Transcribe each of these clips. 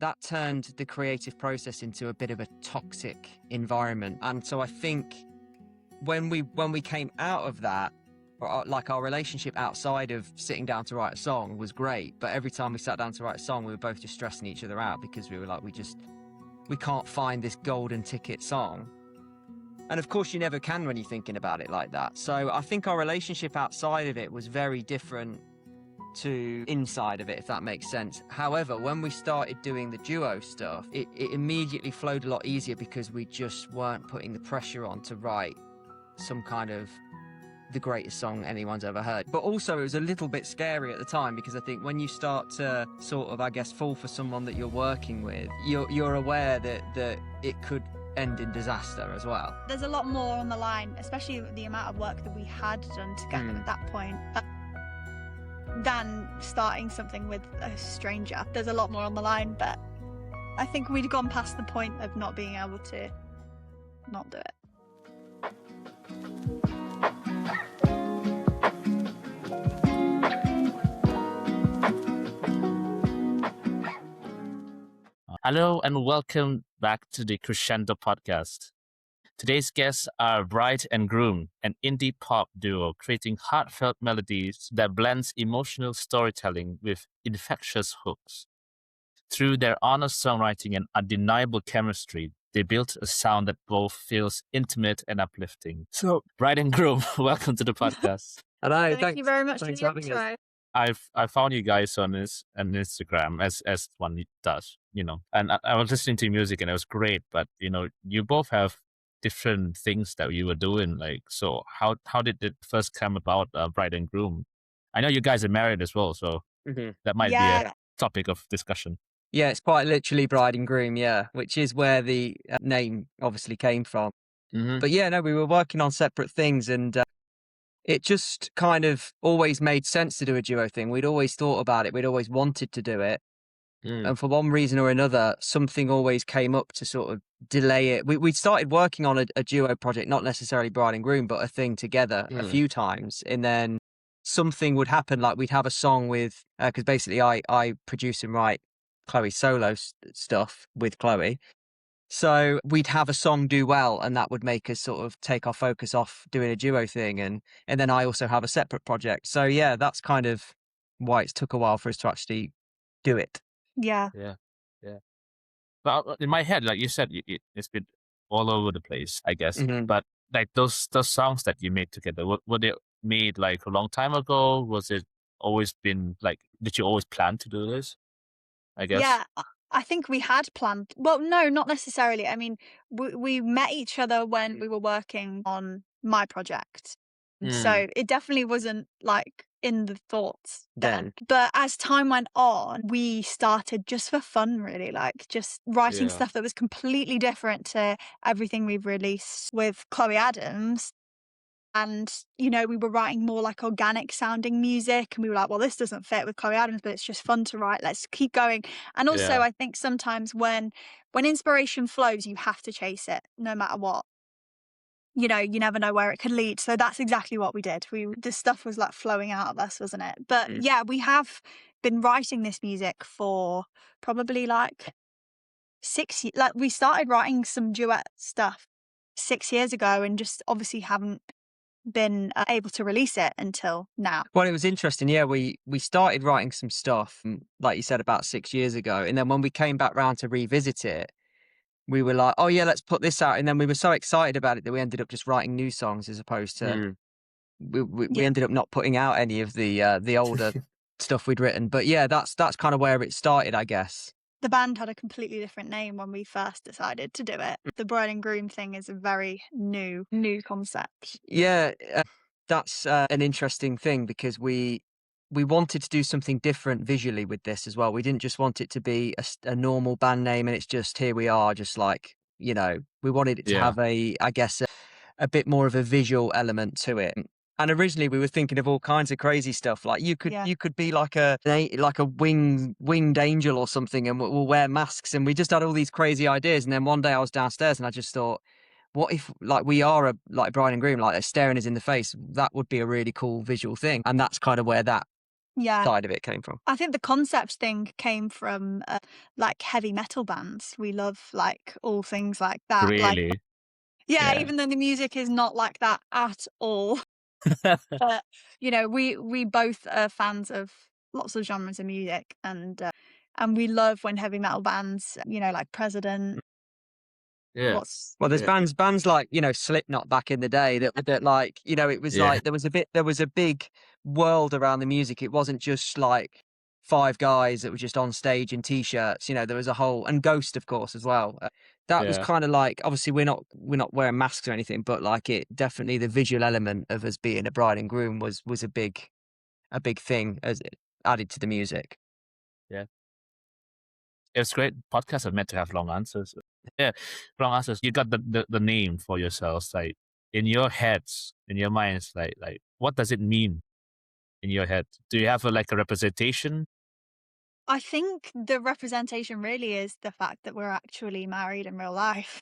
that turned the creative process into a bit of a toxic environment. And so I think when we came out of that, like our relationship outside of sitting down to write a song was great, but every time we sat down to write a song, we were both just stressing each other out because we were like, we can't find this golden ticket song. And of course you never can when you're thinking about it like that. So I think our relationship outside of it was very different to inside of it, if that makes sense. However, when we started doing the duo stuff, it immediately flowed a lot easier because we just weren't putting the pressure on to write some kind of the greatest song anyone's ever heard. But also it was a little bit scary at the time because I think when you start to sort of, I guess, fall for someone that you're working with, you're aware that it could end in disaster as well. There's a lot more on the line, especially the amount of work that we had done together at that point, than starting something with a stranger. There's a lot more on the line, but I think we'd gone past the point of not being able to not do it. Hello and welcome back to the Crescendo podcast. Today's guests are Bright and Groom, an indie pop duo creating heartfelt melodies that blends emotional storytelling with infectious hooks. Through their honest songwriting and undeniable chemistry, they built a sound that both feels intimate and uplifting. So, Bright and Groom, welcome to the podcast. Hello, Thank you very much for thanks the for having us. intro. I found you guys on Instagram as one does, and I was listening to your music and it was great, but you both have different things that you were doing. Like, so how did it first come about, Bright and Groom? I know you guys are married as well, so that might be a topic of discussion. Yeah, it's quite literally Bride and Groom, yeah, which is where the name obviously came from. But yeah, no, we were working on separate things and it just kind of always made sense to do a duo thing. We'd always thought about it. We'd always wanted to do it. And for one reason or another, something always came up to sort of delay it. We started working on a duo project, not necessarily Bride and Groom, but a thing together a few times. And then something would happen, like we'd have a song with, because basically I produce and write Chloe's solo stuff with Chloe. So we'd have a song do well, and that would make us sort of take our focus off doing a duo thing. And then I also have a separate project. So yeah, that's kind of why it took a while for us to actually do it. Yeah. But in my head, like you said, it's been all over the place, I guess. But like those songs that you made together, were they made like a long time ago? Was it always been like, did you always plan to do this? I guess. Yeah, I think we had planned. Well, no, not necessarily. I mean, we met each other when we were working on my project. So it definitely wasn't like in the thoughts then. But as time went on, we started just for fun, really, like just writing stuff that was completely different to everything we've released with Chloe Adams. And, we were writing more like organic sounding music, and we were like, well, this doesn't fit with Chloe Adams, but it's just fun to write. Let's keep going. And also, I think sometimes when inspiration flows, you have to chase it no matter what. You never know where it could lead. So that's exactly what we did. This stuff was like flowing out of us, wasn't it? But yeah, we have been writing this music for probably like 6 years. Like we started writing some duet stuff 6 years ago and just obviously haven't been able to release it until now. Well, it was interesting. Yeah, we started writing some stuff, like you said, about 6 years ago. And then when we came back round to revisit it, we were like, oh yeah, let's put this out. And then we were so excited about it that we ended up just writing new songs as opposed to, we ended up not putting out any of the older stuff we'd written. But yeah, that's kind of where it started, I guess. The band had a completely different name when we first decided to do it. The Bride and Groom thing is a very new concept. Yeah, that's an interesting thing because we wanted to do something different visually with this as well. We didn't just want it to be a normal band name and it's just here we are, just like, we wanted it to have a bit more of a visual element to it. And originally we were thinking of all kinds of crazy stuff. Like you could be like a winged angel or something, and we'll wear masks. And we just had all these crazy ideas. And then one day I was downstairs and I just thought, what if like we are like Bride and Groom, like they're staring us in the face? That would be a really cool visual thing. And that's kind of where that Yeah. side of it came from. I think the concept thing came from like heavy metal bands. We love like all things like that. Like, Really? yeah, Yeah. even though the music is not like that at all. But you know, we both are fans of lots of genres of music, and we love when heavy metal bands, you know, like President. Yeah. What's Well, there's Yeah. bands like, you know, Slipknot back in the day that like, you know, it was Yeah. like there was a big world around the music. It wasn't just like five guys that were just on stage in t-shirts. You know, there was a whole, and Ghost, of course, as well. That was Yeah. kind of like, obviously we're not wearing masks or anything, but like it definitely, the visual element of us being a bride and groom was a big thing as it added to the music. Yeah. It was great. Podcasts are meant to have long answers. Yeah, long answers. You got the name for yourselves, like in your heads, in your minds, like what does it mean in your head? Do you have like a representation? I think the representation really is the fact that we're actually married in real life.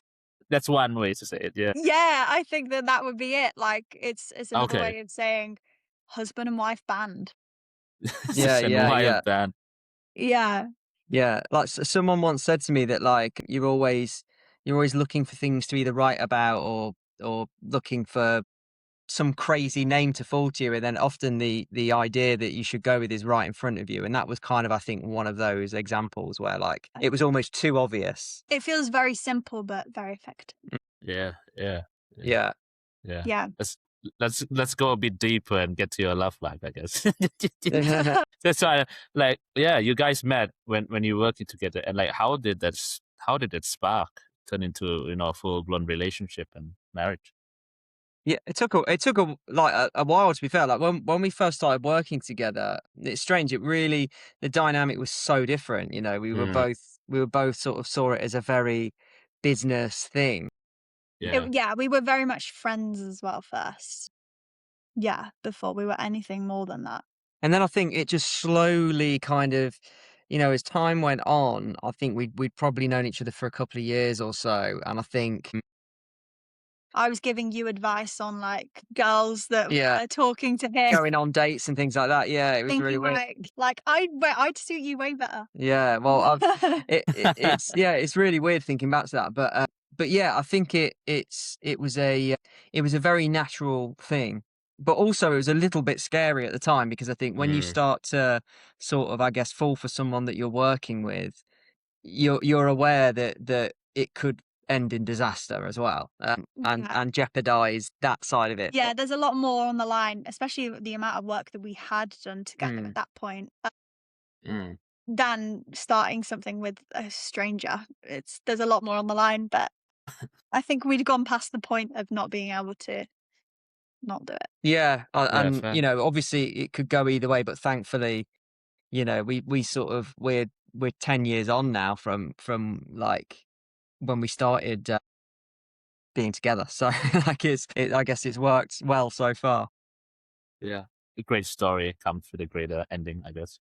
That's one way to say it. Yeah. Yeah, I think that would be it. Like it's another Okay. way of saying husband and wife band. Yeah, And yeah, why yeah. band? Yeah. Yeah, like someone once said to me that like you're always looking for things to either write about or looking for some crazy name to fall to you, and then often the idea that you should go with is right in front of you, and that was kind of, I think, one of those examples where like it was almost too obvious. It feels very simple but very effective. Yeah. Yeah. Yeah. Yeah. Yeah. Let's go a bit deeper and get to your love life, I guess. That's why, like, yeah, you guys met when you were working together, and like, how did that spark turn into, you know, a full blown relationship and marriage? Yeah, it took a while, to be fair. Like when we first started working together, it's strange. It really, the dynamic was so different. You know, we were both sort of saw it as a very business thing. Yeah. Yeah, we were very much friends as well first. Yeah, before we were anything more than that. And then I think it just slowly kind of, you know, as time went on, I think we'd probably known each other for a couple of years or so. And I think, I was giving you advice on like girls that yeah, were talking to him. going on dates and things like that. Yeah, it was really Thinking weird. like I'd suit you way better. Yeah, well, it's really weird thinking back to that, but yeah, I think it was a very natural thing, but also it was a little bit scary at the time, because I think when you start to sort of, I guess, fall for someone that you're working with, you're aware that it could end in disaster as well, Yeah. and jeopardize that side of it. Yeah, there's a lot more on the line, especially the amount of work that we had done together at that point, than starting something with a stranger. There's a lot more on the line, but I think we'd gone past the point of not being able to not do it. Yeah, Yeah, and fair. you know, obviously it could go either way, but thankfully, you know, we sort of, we're 10 years on now from like when we started being together. So like I guess it's worked well so far. Yeah. A great story comes with a greater ending, I guess.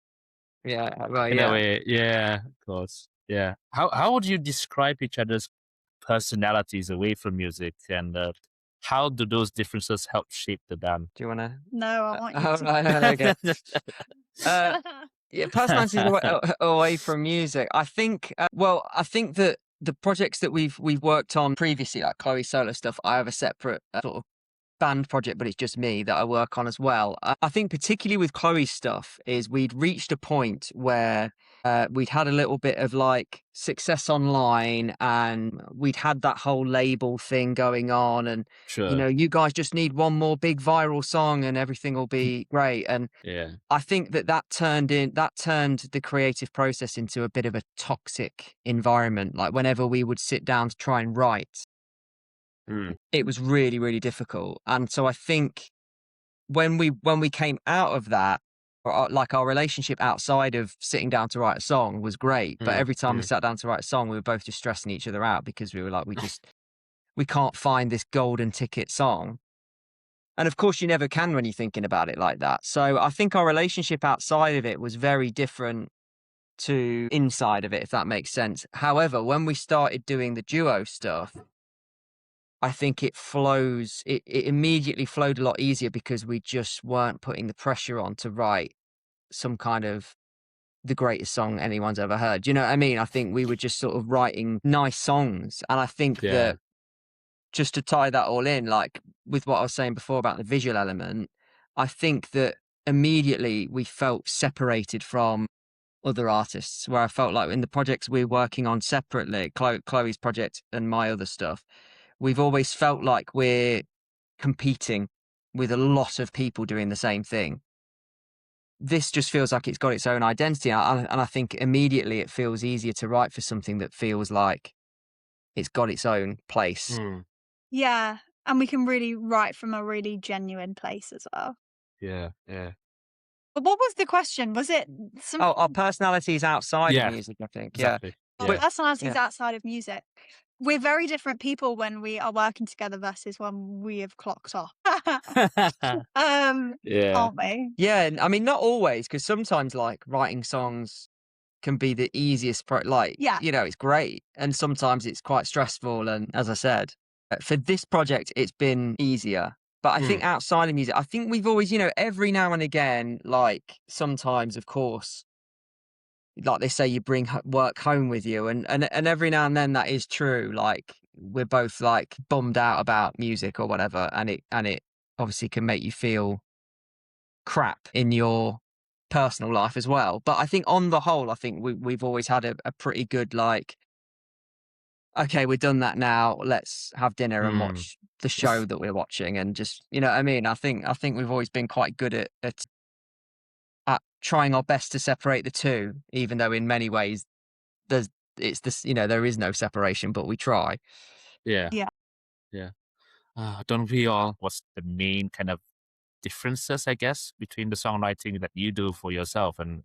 Yeah, well, In a yeah. way, yeah, of course. Yeah. How would you describe each other's personalities away from music, and how do those differences help shape the band? Do you want to? No, I want you Oh, to. right, okay. Yeah, personalities away from music. I think. Well, I think that the projects that we've worked on previously, like Chloe's solo stuff, I have a separate sort of band project, but it's just me that I work on as well. I think particularly with Chloe's stuff is we'd reached a point where we'd had a little bit of like success online, and we'd had that whole label thing going on, and Sure. you know, you guys just need one more big viral song and everything will be great. And Yeah. I think that turned the creative process into a bit of a toxic environment. Like whenever we would sit down to try and write, it was really, really difficult. And so I think when we came out of that, like our relationship outside of sitting down to write a song was great, but every time we sat down to write a song, we were both just stressing each other out, because we were like, we can't find this golden ticket song. And of course you never can when you're thinking about it like that. So I think our relationship outside of it was very different to inside of it, if that makes sense. However, when we started doing the duo stuff, I think it immediately flowed a lot easier, because we just weren't putting the pressure on to write some kind of the greatest song anyone's ever heard. Do you know what I mean? I think we were just sort of writing nice songs. And I think that just to tie that all in, like with what I was saying before about the visual element, I think that immediately we felt separated from other artists, where I felt like in the projects we're working on separately, Chloe's project and my other stuff, we've always felt like we're competing with a lot of people doing the same thing. This just feels like it's got its own identity. And I think immediately it feels easier to write for something that feels like it's got its own place. Yeah. And we can really write from a really genuine place as well. Yeah. But what was the question? Was it our personalities outside of music, I think. Exactly. Yeah. Our personalities outside of music. We're very different people when we are working together versus when we have clocked off. Aren't we? Yeah, I mean, not always, because sometimes like writing songs can be the easiest you know, it's great, and sometimes it's quite stressful. And as I said, for this project it's been easier, but I think outside of music, I think we've always, you know, every now and again, like sometimes of course, like they say, you bring work home with you, and every now and then that is true. Like we're both like bummed out about music or whatever, and it obviously can make you feel crap in your personal life as well. But I think on the whole, I think we've always had a pretty good, like, okay, we've done that now, let's have dinner and watch the show that we're watching, and just, you know what I mean? I think we've always been quite good at trying our best to separate the two, even though in many ways it's this, you know, there is no separation, but we try. Yeah. Don't we all? What's the main kind of differences, I guess, between the songwriting that you do for yourself and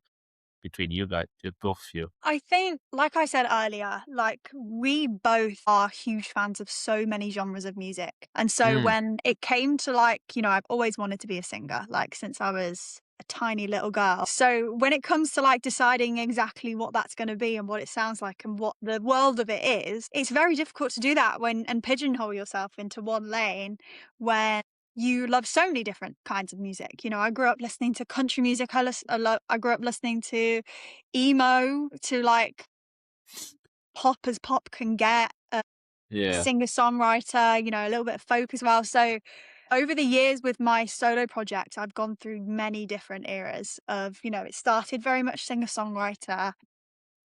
between you guys, both of you? I think, like I said earlier, like we both are huge fans of so many genres of music. And so when it came to, like, you know, I've always wanted to be a singer, like since I was a tiny little girl. So when it comes to like deciding exactly what that's going to be and what it sounds like and what the world of it is, it's very difficult to do that and pigeonhole yourself into one lane when you love so many different kinds of music. You know, I grew up listening to country music. I grew up listening to emo, to like pop as pop can get, singer-songwriter, you know, a little bit of folk as well. So over the years with my solo project, I've gone through many different eras of, you know, it started very much singer-songwriter,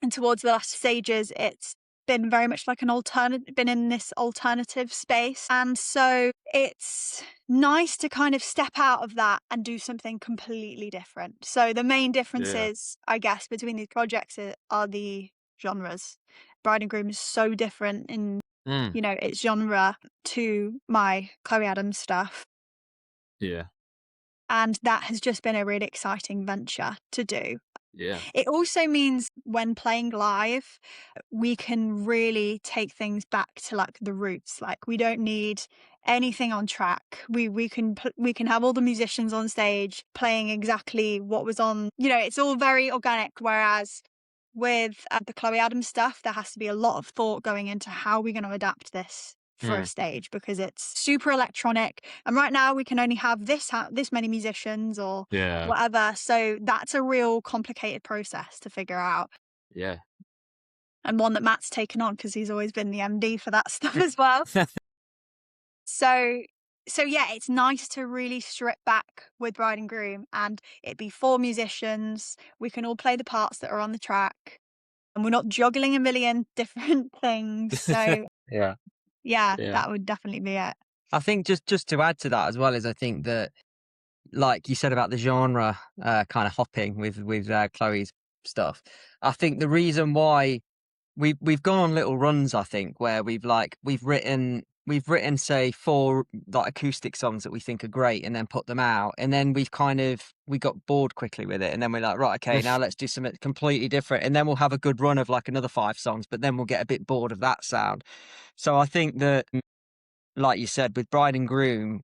and towards the last stages, it's been very much like been in this alternative space. And so it's nice to kind of step out of that and do something completely different. So the main differences, I guess, between these projects are the genres. Bride and Groom is so different in, you know, its genre to my Chloe Adams stuff. Yeah. And that has just been a really exciting venture to do. Yeah. It also means when playing live, we can really take things back to like the roots. Like we don't need anything on track. We can have all the musicians on stage playing exactly what was on. You know, it's all very organic. Whereas with the Chloe Adams stuff, there has to be a lot of thought going into how we're going to adapt this for a stage, because it's super electronic, and right now we can only have this many musicians or whatever, so that's a real complicated process to figure out, and one that Matt's taken on because he's always been the MD for that stuff as well. so yeah, it's nice to really strip back with Bride and Groom and it be 4 musicians. We can all play the parts that are on the track and we're not juggling a million different things. So yeah, that would definitely be it. I think just to add to that as well is, I think that, like you said about the genre kind of hopping with Chloe's stuff, I think the reason why we've gone on little runs, I think, where we've written say 4 like acoustic songs that we think are great and then put them out, and then we got bored quickly with it, and then we're like, right, okay, now let's do something completely different, and then we'll have a good run of like another 5 songs, but then we'll get a bit bored of that sound. So I think that, like you said, with Bride and Groom,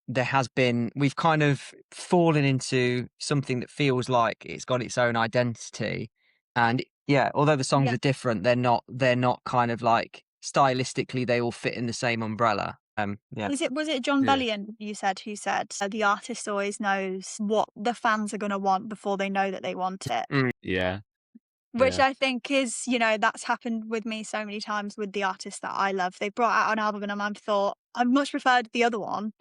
we've kind of fallen into something that feels like it's got its own identity. And yeah, although the songs are different, they're not kind of like stylistically, they all fit in the same umbrella. Yeah. Was it John Yeah. Bellion you said who said the artist always knows what the fans are going to want before they know that they want it? Yeah. Which Yeah. I think is, that's happened with me so many times with the artists that I love. They brought out an album and I've thought, I much preferred the other one.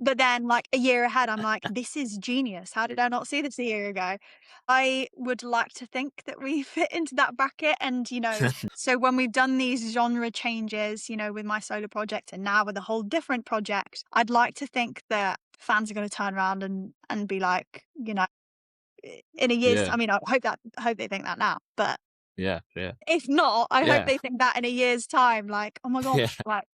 But then, like, a year ahead, I'm like, this is genius. How did I not see this a year ago? I would like to think that we fit into that bracket. And, so when we've done these genre changes, with my solo project and now with a whole different project, I'd like to think that fans are going to turn around and be like, in a year's, Yeah. I mean, I hope they think that now, but Yeah. Yeah. if not, I hope Yeah. they think that in a year's time, like, oh my Yeah. gosh, like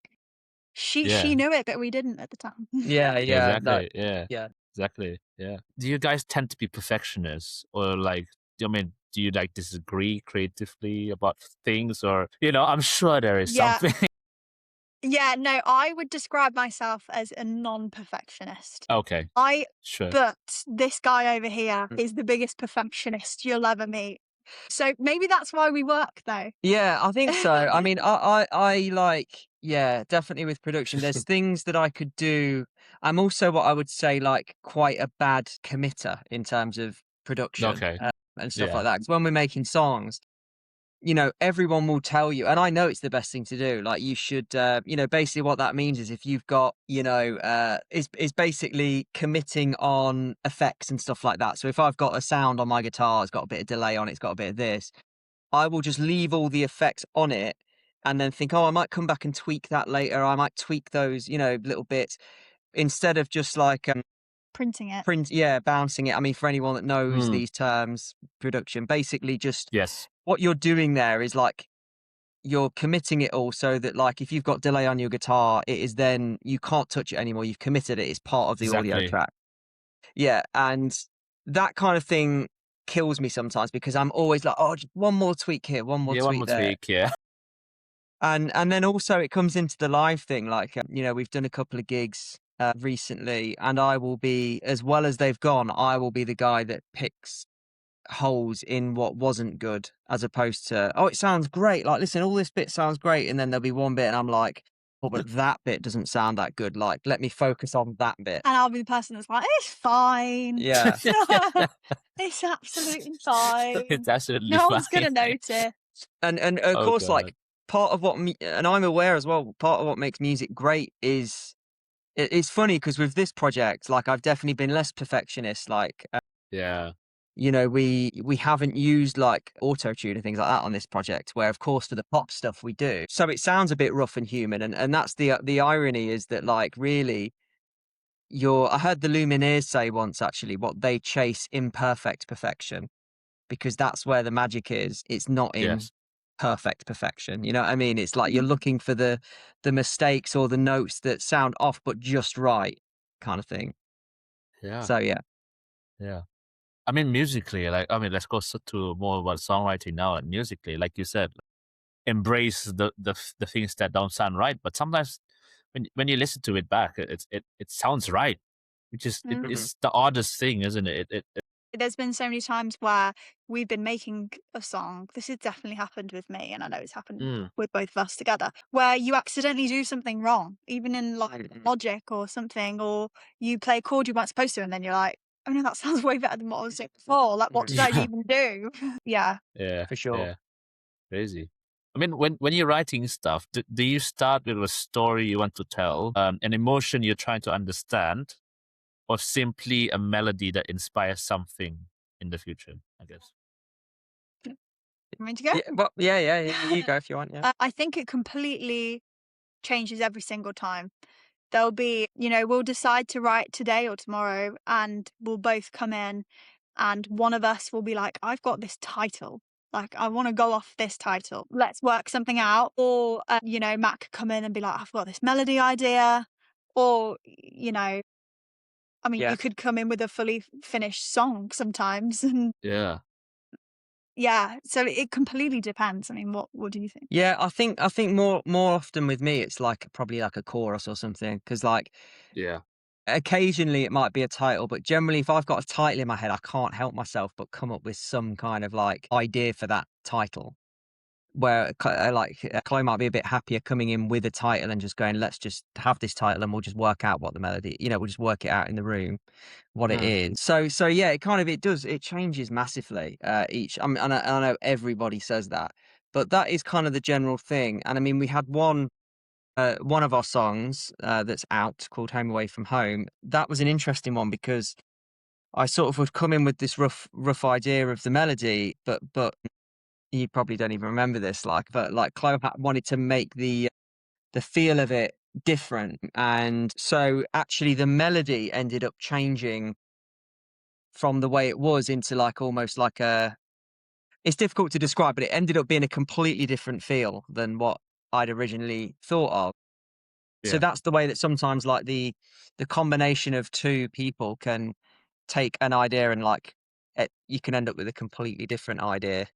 she Yeah. knew it, but we didn't at the time. Yeah, yeah, Exactly. Yeah. yeah. Exactly. Yeah. Do you guys tend to be perfectionists, or like, do you like disagree creatively about things, or I'm sure there is Yeah. something. Yeah, no, I would describe myself as a non-perfectionist. Okay. Sure. But this guy over here is the biggest perfectionist you'll ever meet. So maybe that's why we work though. Yeah, I think so. I mean, I like, yeah, definitely with production. There's things that I could do. I'm also what I would say like quite a bad committer in terms of production Okay. and stuff Yeah. like that. 'Cause when we're making songs, everyone will tell you, and I know it's the best thing to do. Like you should, basically what that means is if you've got, is basically committing on effects and stuff like that. So if I've got a sound on my guitar, it's got a bit of delay on it, it's got a bit of this. I will just leave all the effects on it and then think, oh, I might come back and tweak that later. I might tweak those, little bits instead of just like Printing it. bouncing it. I mean, for anyone that knows Mm. these terms, production, basically just Yes. what you're doing there is like you're committing it all so that like if you've got delay on your guitar, it is then you can't touch it anymore. You've committed it. It's part of the audio Exactly. track. Yeah, and that kind of thing kills me sometimes because I'm always like, oh, just one more tweak here, one more Yeah. One tweak more there. tweak. Yeah. And then also it comes into the live thing. Like, we've done a couple of gigs recently, and I will be, as well as they've gone, I will be the guy that picks holes in what wasn't good, as opposed to, oh, it sounds great. Like, listen, all this bit sounds great, and then there'll be one bit, and I'm like, oh, but that bit doesn't sound that good. Like, let me focus on that bit. And I'll be the person that's like, it's fine. Yeah. It's absolutely fine. It's absolutely No fine. one's gonna notice. And of Oh, course, God. like part of what, and I'm aware as well, part of what makes music great is, it's funny because with this project, like I've definitely been less perfectionist. Like, Yeah. we haven't used like auto tune and things like that on this project, where of course for the pop stuff we do. So it sounds a bit rough and human, and that's the irony is that like really I heard the Lumineers say once actually what they chase imperfect perfection because that's where the magic is. It's not in Yes. perfect perfection. You know what I mean? It's like you're looking for the mistakes or the notes that sound off but just right kind of thing. Yeah. So yeah. Yeah. I mean, musically, let's go to more about songwriting now. And musically, like you said, embrace the things that don't sound right. But sometimes when you listen to it back, it sounds right, which is it's the oddest thing, isn't it? There's been so many times where we've been making a song. This has definitely happened with me, and I know it's happened with both of us together, where you accidentally do something wrong, even in like Logic or something, or you play a chord you weren't supposed to, and then you're like, oh no, that sounds way better than what I was doing before. Like, what did I even do? Yeah. Yeah, For sure. Yeah, crazy. I mean, when you're writing stuff, do you start with a story you want to tell, an emotion you're trying to understand, or simply a melody that inspires something in the future, I guess? You want me to go? Yeah, well, yeah. You go if you want. Yeah. I think it completely changes every single time. There'll be, we'll decide to write today or tomorrow, and we'll both come in, and one of us will be like, I've got this title. Like, I want to go off this title. Let's work something out. Or, Matt could come in and be like, I've got this melody idea. Or, I mean, Yeah. you could come in with a fully finished song sometimes. And Yeah. yeah, so it completely depends. I mean, what do you think? Yeah, I think more often with me it's like probably like a chorus or something because like Yeah. occasionally it might be a title, but generally if I've got a title in my head, I can't help myself but come up with some kind of like idea for that title. where Chloe might be a bit happier coming in with a title and just going, let's just have this title and we'll just work out what the melody, we'll just work it out in the room what it is. So yeah, it changes massively each. I mean, and I know everybody says that, but that is kind of the general thing. And I mean, we had one of our songs that's out called Home Away from Home. That was an interesting one because I sort of would come in with this rough idea of the melody, but you probably don't even remember this, but Chloe wanted to make the feel of it different, and so actually the melody ended up changing from the way it was into almost like a. It's difficult to describe, but it ended up being a completely different feel than what I'd originally thought of. So that's the way that sometimes the combination of two people can take an idea and you can end up with a completely different idea.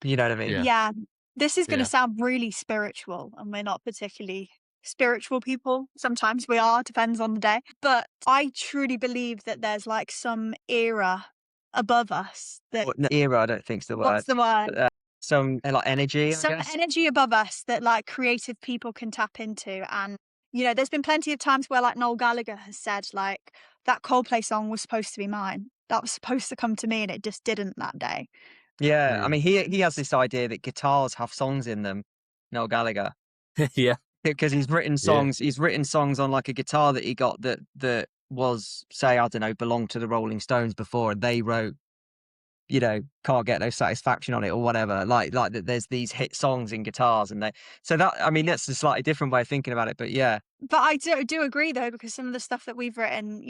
You know what I mean? Yeah. This is going to Yeah. sound really spiritual, and we're not particularly spiritual people. Sometimes we are, depends on the day. But I truly believe that there's some era above us that. No, era, I don't think's the word. What's the word? Some energy, Some I guess. energy above us that creative people can tap into. And there's been plenty of times where Noel Gallagher has said that Coldplay song was supposed to be mine. That was supposed to come to me, and it just didn't that day. Yeah, I mean, he has this idea that guitars have songs in them, Noel Gallagher, Yeah. because he's written songs. He's written songs on a guitar that he got that was, say, I don't know, belonged to the Rolling Stones before, and they wrote, Can't Get No Satisfaction on it or whatever. That there's these hit songs in guitars, and that's a slightly different way of thinking about it, but yeah. But I do agree though, because some of the stuff that we've written,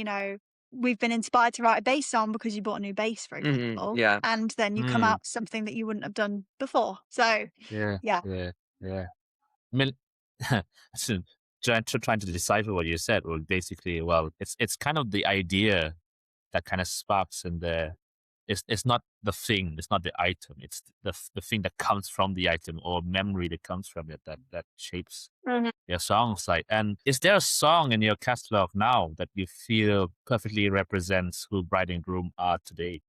we've been inspired to write a bass on because you bought a new bass, for example. Yeah. And then you come out with something that you wouldn't have done before. So Yeah. yeah. I mean, so trying to decipher what you said, well, basically, it's kind of the idea that kind of sparks in there. It's not the thing, it's not the item, it's the thing that comes from the item or memory that comes from it that shapes your songs. And is there a song in your catalog now that you feel perfectly represents who Bright and Groom are today?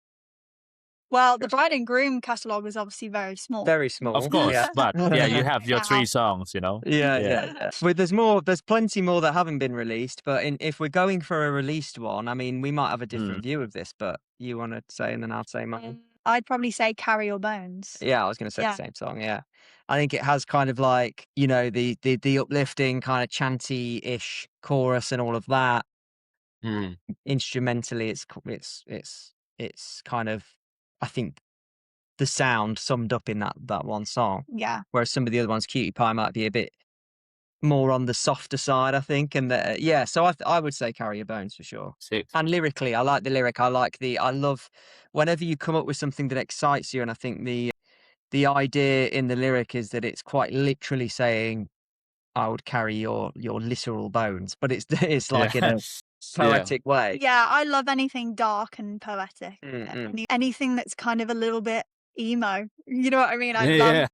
Well, the Bright and Groom catalogue is obviously very small. Very small. Of course, yeah. but yeah, you have your 3 songs, Yeah. Well, there's plenty more that haven't been released, but if we're going for a released one, I mean, we might have a different view of this, but you want to say and then I'll say mine? I'd probably say Carry Your Bones. Yeah, I was going to say the same song, yeah. I think it has kind of the uplifting kind of chanty-ish chorus and all of that. Instrumentally, it's kind of, I think, the sound summed up in that one song. Yeah. Whereas some of the other ones, Cutie Pie might be a bit more on the softer side, I think. And so I would say Carry Your Bones for sure. Sick. And lyrically, I like the lyric. I love whenever you come up with something that excites you. And I think the idea in the lyric is that it's quite literally saying, I would carry your literal bones, but it's in a poetic way. Yeah, I love anything dark and poetic. Anything that's kind of a little bit emo. You know what I mean? I love.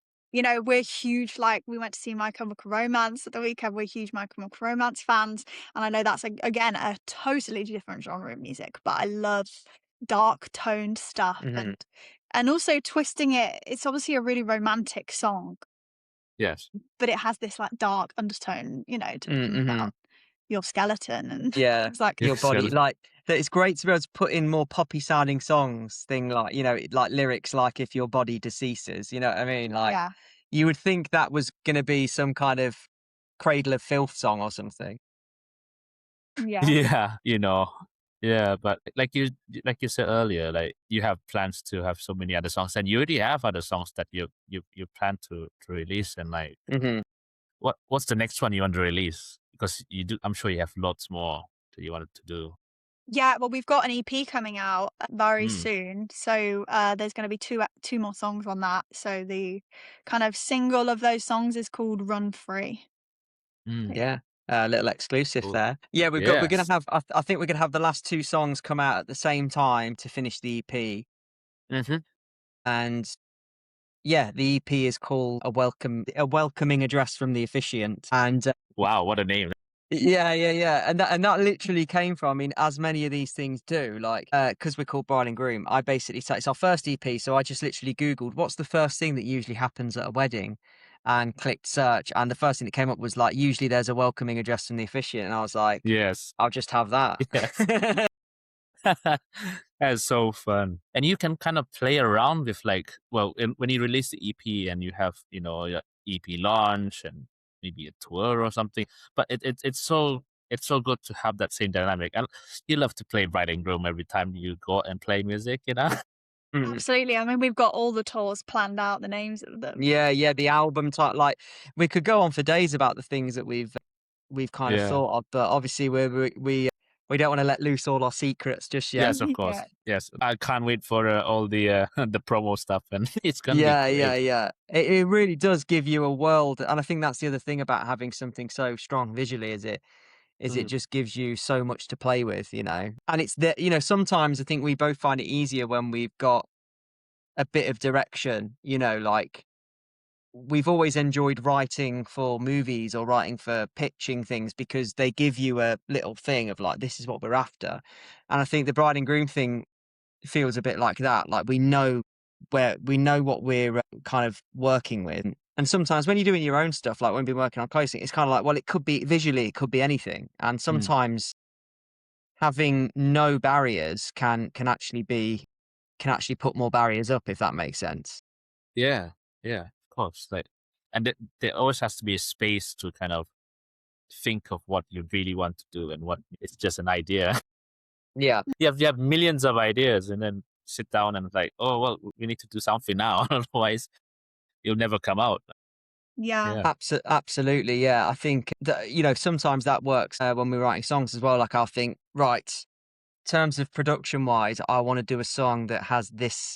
We're huge. We went to see My Chemical Romance at the weekend. We're huge My Chemical Romance fans, and I know that's again a totally different genre of music. But I love dark toned stuff, and also twisting it. It's obviously a really romantic song. Yes. But it has this dark undertone, talking about your skeleton and it's like your body. That it's great to be able to put in more poppy sounding songs, lyrics like if your body deceases, you know what I mean? You would think that was gonna be some kind of Cradle of Filth song or something. Yeah. Yeah, but like you said earlier, you have plans to have so many other songs, and you already have other songs that you plan to release, and what's the next one you want to release? Because I'm sure you have lots more that you wanted to do. Yeah, well, we've got an EP coming out very soon, so there's going to be two more songs on that. So the kind of single of those songs is called "Run Free." Yeah. A little exclusive there. Yeah, we're gonna have. I think we're gonna have the last 2 songs come out at the same time to finish the EP. And yeah, the EP is called a welcoming address from the officiant. And wow, what a name! Yeah. And that literally came from, I mean, as many of these things do, like, because we're called Bright and Groom, I basically say it's our first EP. So I just literally Googled what's the first thing that usually happens at a wedding and clicked search. And the first thing that came up was like, usually there's a welcoming address from the officiant. And I was like, Yes. I'll just have that. Yes. That's so fun. And you can kind of play around with like, well, when you release the EP and you have, your EP launch and maybe a tour or something, but it's so good to have that same dynamic. And you love to play Bright and Groom every time you go and play music, Mm. Absolutely. I mean, we've got all the tours planned out, the names of them. Yeah, the album type. Like, we could go on for days about the things that we've kind of Yeah. thought of, but obviously we don't want to let loose all our secrets just yet. Yes, of course. Yeah. Yes. I can't wait for all the the promo stuff, and it's gonna be Yeah, great. yeah. It really does give you a world, and I think that's the other thing about having something so strong visually, is it Mm. just gives you so much to play with, And it's that, sometimes I think we both find it easier when we've got a bit of direction, like we've always enjoyed writing for movies or writing for pitching things because they give you a little thing of like, this is what we're after. And I think the Bride and Groom thing feels a bit like that. Like we know what we're kind of working with. And sometimes when you're doing your own stuff, like when we've been working on closing, it's kind of like, well, it could be visually, it could be anything. And Mm. sometimes having no barriers can actually put more barriers up, if that makes sense. Yeah, yeah, of course. Like, and there always has to be a space to kind of think of what you really want to do and what it's just an idea. Yeah. You have millions of ideas, and then sit down and like, oh well, we need to do something now, otherwise you'll never come out. Yeah. Yeah. Absolutely. Yeah. I think that, sometimes that works when we're writing songs as well. Like, I'll think, right, terms of production wise, I want to do a song that has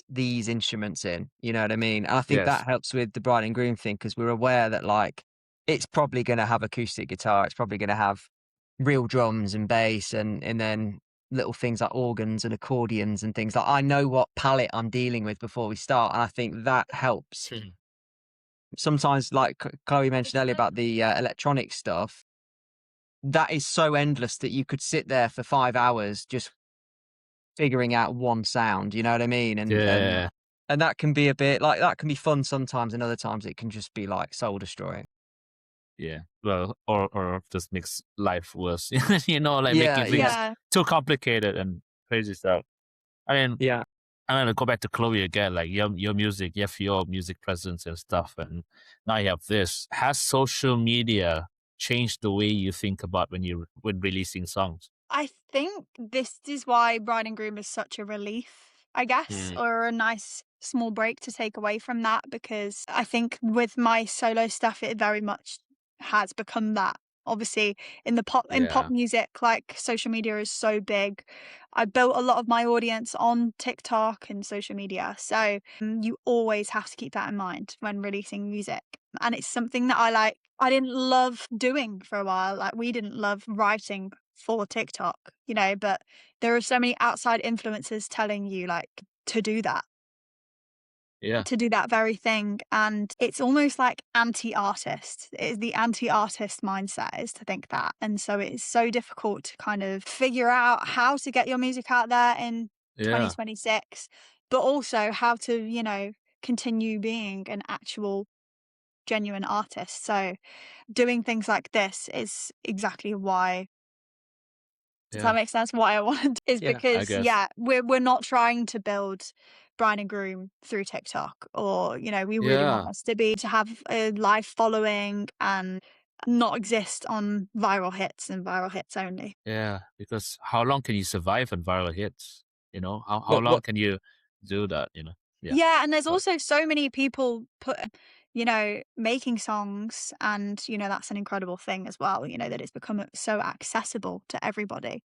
these instruments in, you know what I mean? And I think Yes. that helps with the Bride and Groom thing because we're aware that, like, it's probably going to have acoustic guitar, it's probably going to have real drums and bass, and then little things like organs and accordions and things. Like, I know what palette I'm dealing with before we start, and I think that helps. Sometimes, like Chloe mentioned earlier about the electronic stuff, that is so endless that you could sit there for 5 hours just figuring out one sound, you know what I mean? Yeah. And that can be a bit like, that can be fun sometimes, and other times it can just be like soul destroying. Yeah. Well, or just makes life worse. Like Yeah, making things Yeah. too complicated and crazy stuff. I mean, Yeah. I'm gonna go back to Chloe again. Like your music, you have your music presence and stuff, and now you have this. Has social media changed the way you think about when releasing songs? I think this is why Bride and Groom is such a relief, I guess, or a nice small break to take away from that, because I think with my solo stuff, it very much has become that. Obviously, in pop Yeah. music, like, social media is so big. I built a lot of my audience on TikTok and social media, so you always have to keep that in mind when releasing music. And it's something that I didn't love doing for a while. Like, we didn't love writing for TikTok, but there are so many outside influencers telling you, like, to do that, Yeah. to do that very thing. And it's almost like anti-artist. It's the anti-artist mindset is to think that. And so it's so difficult to kind of figure out how to get your music out there in Yeah. 2026, but also how to, continue being an actual genuine artist. So doing things like this is exactly why. Does that Yeah. make sense? Why I want is Yeah. I because, guess. we're not trying to build Bride and Groom through TikTok, or, we really want Yeah. us to have a live following and not exist on viral hits and viral hits only. Yeah. Because how long can you survive on viral hits? How What long can you do that? Yeah. Yeah, and there's But also so many people making songs, and, that's an incredible thing as well, that it's become so accessible to everybody.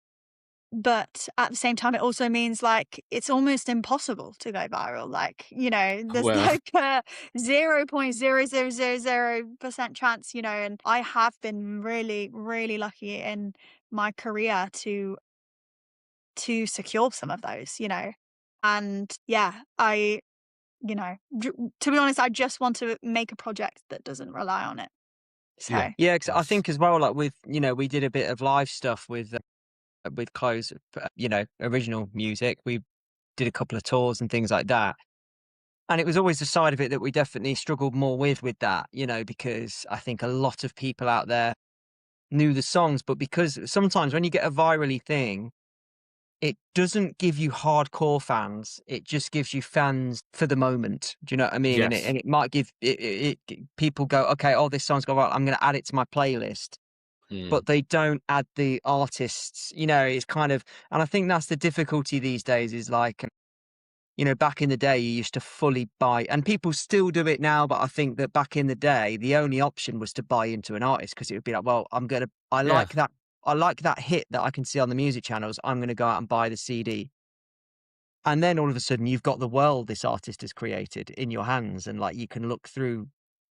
But at the same time, it also means, like, it's almost impossible to go viral. Like, there's well, like a 0.0000% chance, and I have been really, really lucky in my career to secure some of those. And yeah, to be honest, I just want to make a project that doesn't rely on it. So Yeah. Yeah, because I Yes. think as well, like with, we did a bit of live stuff with Chloe's, original music. We did a couple of tours and things like that. And it was always the side of it that we definitely struggled more with that, because I think a lot of people out there knew the songs, but because sometimes when you get a virally thing, it doesn't give you hardcore fans. It just gives you fans for the moment. Do you know what I mean? And Yes. it might give people go, okay, oh, this song's got well, I'm going to add it to my playlist. But they don't add the artists. It's kind of, and I think that's the difficulty these days. Is like, back in the day, you used to fully buy, and people still do it now. But I think that back in the day, the only option was to buy into an artist because it would be like, well, I Yeah. like that. I like that hit that I can see on the music channels. I'm going to go out and buy the CD. And then all of a sudden, you've got the world this artist has created in your hands. And like, you can look through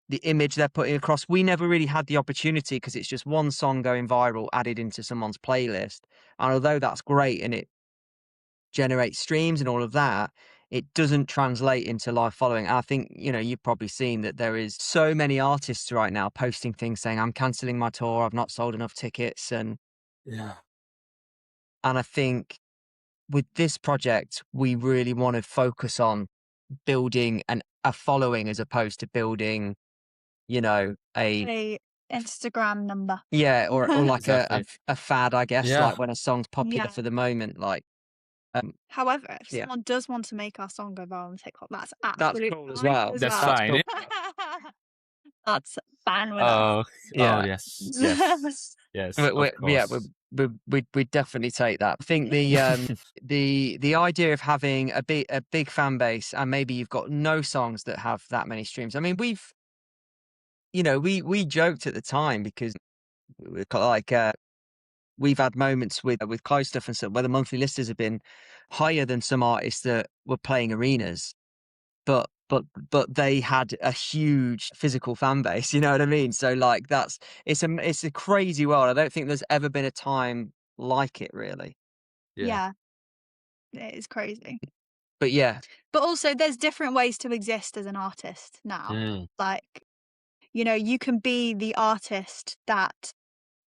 the image they're putting across. We never really had the opportunity because it's just one song going viral added into someone's playlist. And although that's great and it generates streams and all of that, it doesn't translate into live following. I think, you've probably seen that there is so many artists right now posting things saying, I'm cancelling my tour, I've not sold enough tickets. Yeah. And I think with this project, we really want to focus on building a following as opposed to building, a Instagram number. or like Exactly. a fad, I guess, Yeah. like when a song's popular Yeah. for the moment, like, However, if yeah. someone does want to make our song go viral on TikTok, that's That's absolutely cool as fine well. as That's well. That's fine. cool. That's fine with us. Oh, Yeah. yes. Yes. Yes, of Yeah, course. we definitely take that. I think the idea of having a big fan base and maybe you've got no songs that have that many streams. I mean, we joked at the time because we're like we've had moments with close stuff and stuff where the monthly listers have been higher than some artists that were playing arenas, but they had a huge physical fan base. You know what I mean? So like it's a crazy world. I don't think there's ever been a time like it really. Yeah. Yeah, it is crazy. But yeah, But also, there's different ways to exist as an artist now. Mm. Like, you can be the artist that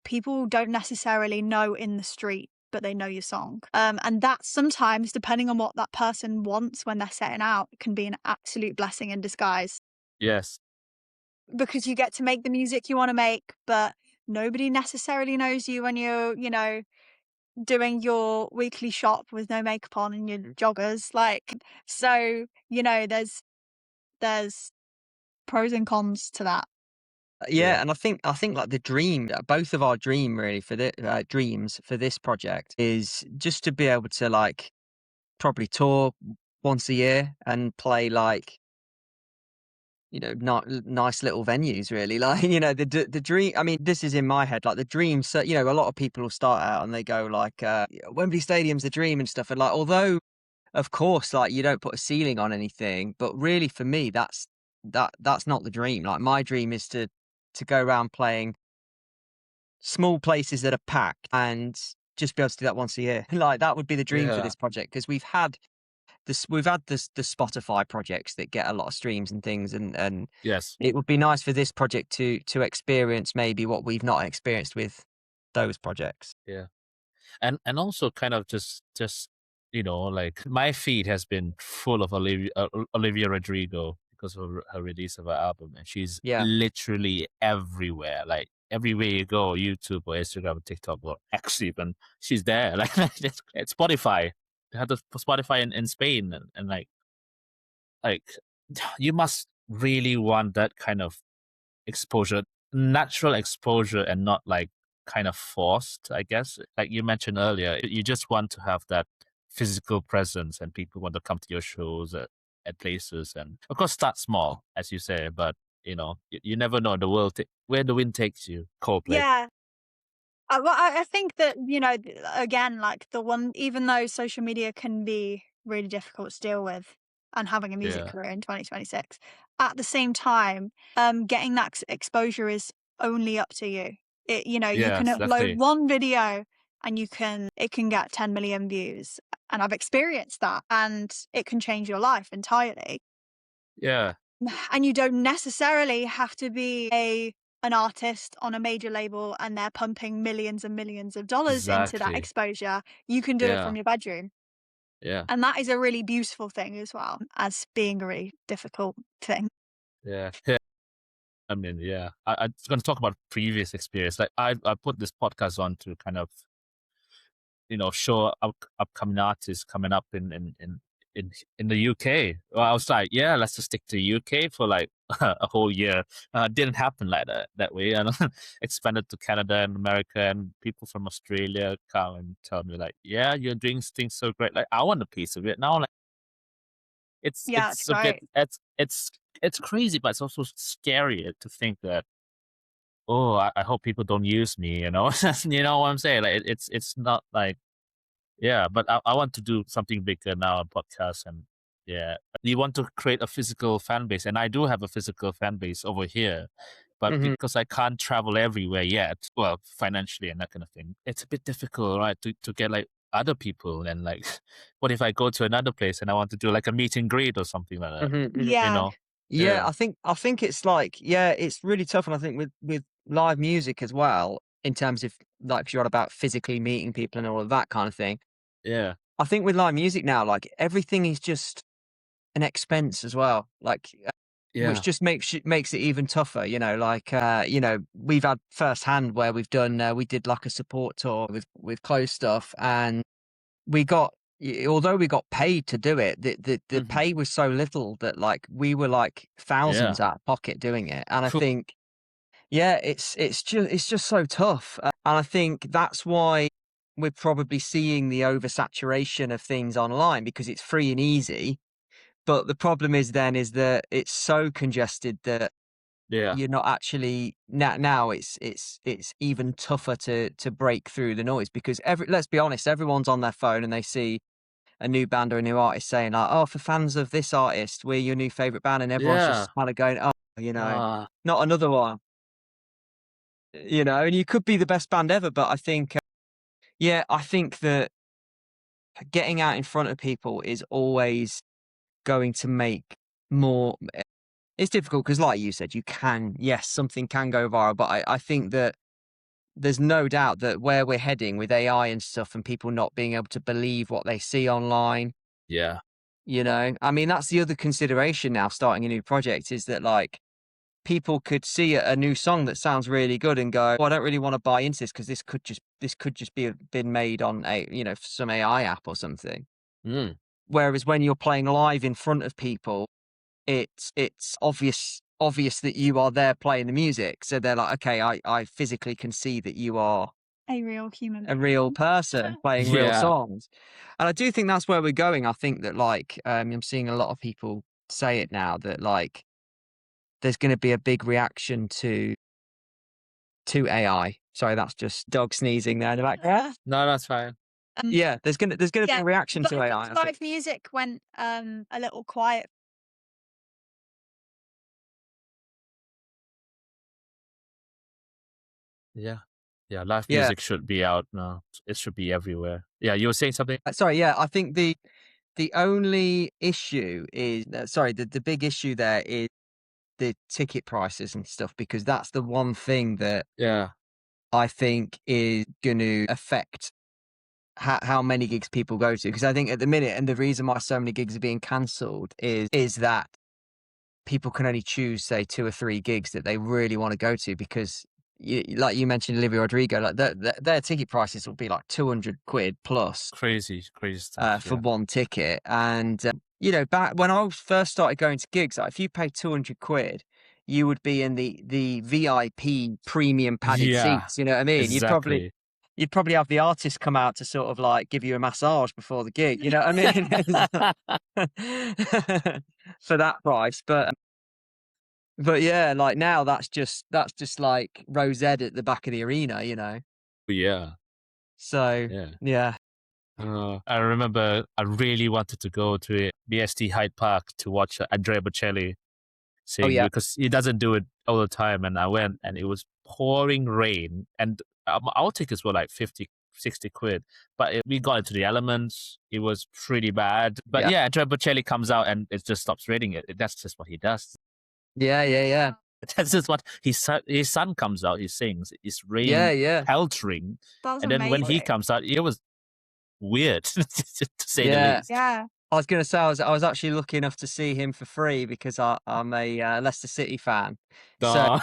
people don't necessarily know in the street, but they know your song. And that sometimes, depending on what that person wants when they're setting out, can be an absolute blessing in disguise Yes. because you get to make the music you want to make, but nobody necessarily knows you when you're, doing your weekly shop with no makeup on and your joggers. Like, so, there's pros and cons to that. yeah, and I think like the dream, both of our dream really for the dreams for this project is just to be able to like probably tour once a year and play like not nice little venues really. Like, the dream, I mean, this is in my head, like the dream. So, a lot of people will start out and they go like, Wembley Stadium's the dream and stuff. And like, although of course, like you don't put a ceiling on anything, but really for me, that's not the dream. Like my dream is to go around playing small places that are packed and just be able to do that once a year. Like that would be the dream for Yeah. this project because we've had the Spotify projects that get a lot of streams and things, and Yes. it would be nice for this project to experience maybe what we've not experienced with those projects. Yeah. And also kind of just like my feed has been full of Olivia Rodrigo because of her release of her album, and she's Yeah. literally everywhere. Like everywhere you go, YouTube or Instagram or TikTok or X even, she's there. Like it's Spotify. They had the Spotify in Spain, and like you must really want that kind of exposure, natural exposure, and not like kind of forced, I guess. Like you mentioned earlier, you just want to have that physical presence and people want to come to your shows at places. And of course, start small, as you say, but you never know where the wind takes you. Coldplay. Yeah. Well, I think that, again, like even though social media can be really difficult to deal with and having a music Yeah. career in 2026, at the same time, getting that exposure is only up to you. You can Yes, upload definitely. one video and it can get 10 million views. And I've experienced that and it can change your life entirely. Yeah. And you don't necessarily have to be a an artist on a major label and they're pumping millions and millions of dollars into that Exactly. exposure, you can do it from Yeah. your bedroom. Yeah. And that is a really beautiful thing as well as being a really difficult thing. Yeah. Yeah. I mean, yeah. I'm going to talk about previous experience. Like I put this podcast on to kind of, show upcoming artists coming up in the UK. Well, I was like, yeah, let's just stick to UK for like a whole year. Didn't happen like that way. And expanded to Canada and America, and people from Australia come and tell me like, yeah, you're doing things so great. Like I want a piece of it now. Like Yeah, it's it's a bit great. it's crazy, but it's also scary to think that. Oh, I hope people don't use me. You know, you know what I'm saying? Like it's not like. Yeah, but I want to do something bigger now on podcast, and yeah, you want to create a physical fan base, and I do have a physical fan base over here, but because I can't travel everywhere yet, well, financially and that kind of thing, it's a bit difficult, right, to get like other people, and like, what if I go to another place and I want to do like a meet and greet or something like that, you Yeah. know? Yeah, Yeah, I think it's like, yeah, it's really tough, and I think with live music as well, in terms of like you're on about physically meeting people and all of that kind of thing. yeah, I think with live music now, like everything is just an expense as well, like which yeah, just makes it even tougher. Like we've had firsthand where we did like a support tour with Close Stuff, and although we got paid to do it, the pay was so little that like we were like yeah, thousands out of pocket doing it, and I cool. think yeah, it's just so tough, and I think that's why we're probably seeing the oversaturation of things online because it's free and easy. But the problem is that it's so congested that Yeah, you're not actually now it's even tougher to break through the noise because let's be honest, everyone's on their phone and they see a new band or a new artist saying like, oh, for fans of this artist, we're your new favorite band, and everyone's yeah, just kind of going, oh, uh, not another one, and you could be the best band ever, but I think yeah, I think that getting out in front of people is always going to make more. It's difficult because, like you said, yes, something can go viral, but I think that there's no doubt that where we're heading with AI and stuff and people not being able to believe what they see online, yeah, I mean, that's the other consideration now starting a new project is that like people could see a new song that sounds really good and go, well, I don't really want to buy into this because this could just be been made on some AI app or something. mm, Whereas when you're playing live in front of people, it's obvious that you are there playing the music. So they're like, okay, I physically can see that you are A real human a being. real person playing real yeah, songs. And I do think that's where we're going. I think that like I'm seeing a lot of people say it now that like there's going to be a big reaction to AI. Sorry, that's just dog sneezing there in the background. no, that's fine. Yeah, there's gonna be Yeah, a reaction but to I AI. think I think. live music went a little quiet. Yeah. Yeah, live Yeah, music should be out now. It should be everywhere. Yeah, you were saying something? sorry. Yeah, I think the only issue is sorry. The big issue there is the ticket prices and stuff because that's the one thing that Yeah. I think is going to affect how many gigs people go to. Because I think at the minute, and the reason why so many gigs are being cancelled is that people can only choose, say, 2 or 3 gigs that they really want to go to because, like you mentioned, Olivia Rodrigo, like their ticket prices will be like 200 quid plus Crazy, crazy stuff. for Yeah. one ticket. And, back when I first started going to gigs, like, if you paid 200 quid, you would be in the VIP premium padded Yeah, seats. You know what I mean? exactly. You'd probably have the artist come out to sort of like give you a massage before the gig. You know what I mean? For that price. But yeah, like now that's just like Rosette at the back of the arena. Yeah, So yeah. yeah. I remember I really wanted to go to BST Hyde Park to watch Andrea Bocelli Oh sing yeah. because he doesn't do it all the time. And I went and it was pouring rain. And our tickets were like 50, 60 quid. But we got into the elements. It was pretty bad. But Yeah. yeah, Andrea Bocelli comes out and it just stops raining. That's just what he does. Yeah. That's just what his son comes out. He sings. It's Yeah, raining, yeah, peltering, That was and then when he amazing. comes out, it was weird to say the yeah. least. Yeah. I was going to say I was actually lucky enough to see him for free because I'm a Leicester City fan. So Uh,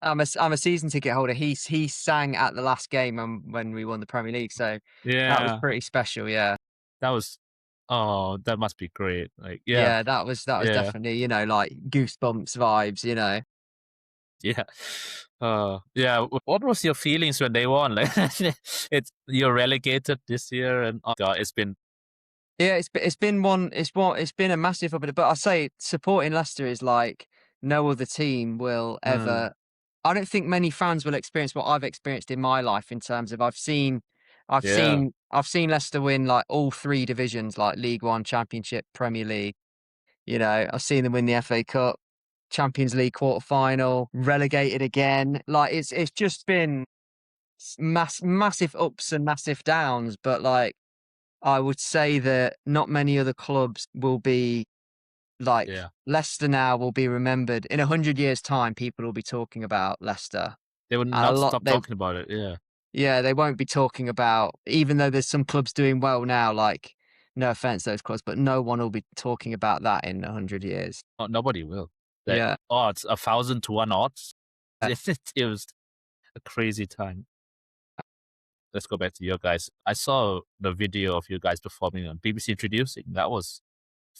I'm a season ticket holder. He sang at the last game when we won the Premier League. So that was yeah, pretty special. Yeah, that was. Oh, that must be great. Like, yeah, yeah. That was yeah, definitely like goosebumps vibes. yeah. Yeah. What was your feelings when they won? Like, you're relegated this year, and oh god, it's been. Yeah, it's been a massive up, but I say supporting Leicester is like no other team will Mm, ever. I don't think many fans will experience what I've experienced in my life in terms of yeah. I've seen Leicester win like all three divisions, like League One, Championship, Premier League. I've seen them win the FA Cup, Champions League quarter final, relegated again. Like it's just been massive ups and massive downs, but like. I would say that not many other clubs will be like Yeah. Leicester now will be remembered in 100 years' time. People will be talking about Leicester, They will and a not lot stop talking about it. Yeah. they won't be talking about. Even though there's some clubs doing well now, like no offense those clubs, but no one will be talking about that in 100 years. Nobody will. The Yeah, odds, 1,000 to 1 odds. uh, It was a crazy time. Let's go back to you guys. I saw the video of you guys performing on BBC Introducing. That was